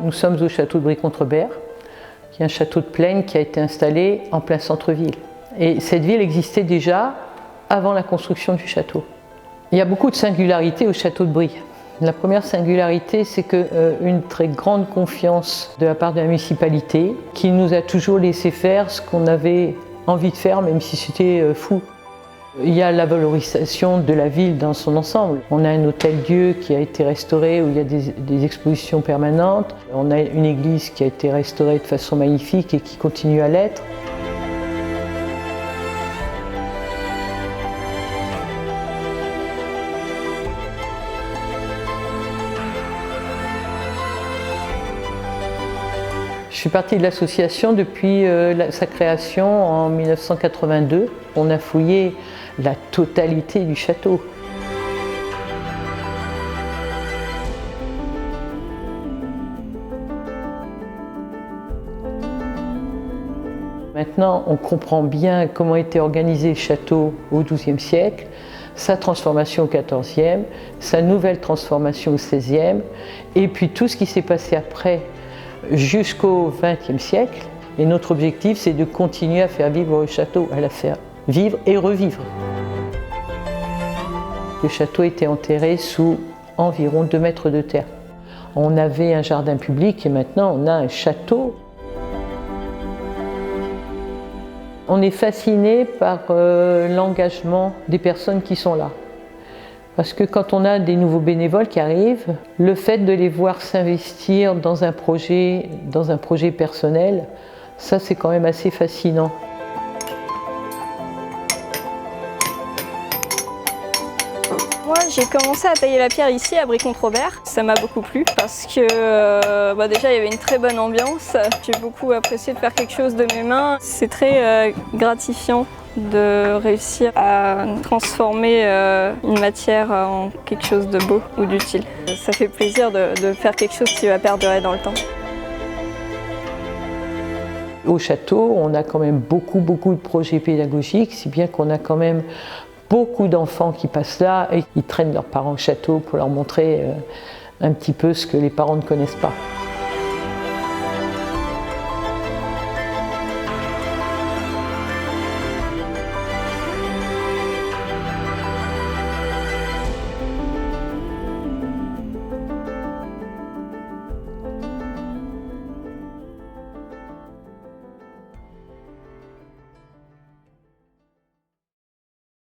Nous sommes au château de Brie-Contrebert, qui est un château de plaine qui a été installé en plein centre-ville. Et cette ville existait déjà avant la construction du château. Il y a beaucoup de singularités au château de Brie. La première singularité, c'est qu'une très grande confiance de la part de la municipalité, qui nous a toujours laissé faire ce qu'on avait envie de faire, même si c'était fou. Il y a la valorisation de la ville dans son ensemble. On a un hôtel-dieu qui a été restauré, où il y a des expositions permanentes. On a une église qui a été restaurée de façon magnifique et qui continue à l'être. Je suis partie de l'association depuis sa création en 1982. On a fouillé la totalité du château. Maintenant, on comprend bien comment était organisé le château au XIIe siècle, sa transformation au XIVe, sa nouvelle transformation au XVIe, et puis tout ce qui s'est passé après, jusqu'au XXe siècle. Et notre objectif, c'est de continuer à faire vivre le château, à la faire vivre et revivre. Le château était enterré sous environ 2 mètres de terre. On avait un jardin public et maintenant on a un château. On est fasciné par l'engagement des personnes qui sont là. Parce que quand on a des nouveaux bénévoles qui arrivent, le fait de les voir s'investir dans un projet personnel, ça c'est quand même assez fascinant. Moi j'ai commencé à tailler la pierre ici à Brie-Contrebert. Ça m'a beaucoup plu parce que déjà il y avait une très bonne ambiance. J'ai beaucoup apprécié de faire quelque chose de mes mains. C'est très gratifiant de réussir à transformer une matière en quelque chose de beau ou d'utile. Ça fait plaisir de faire quelque chose qui va perdurer dans le temps. Au château, on a quand même beaucoup de projets pédagogiques, si bien qu'on a quand même beaucoup d'enfants qui passent là et qui traînent leurs parents au château pour leur montrer un petit peu ce que les parents ne connaissent pas.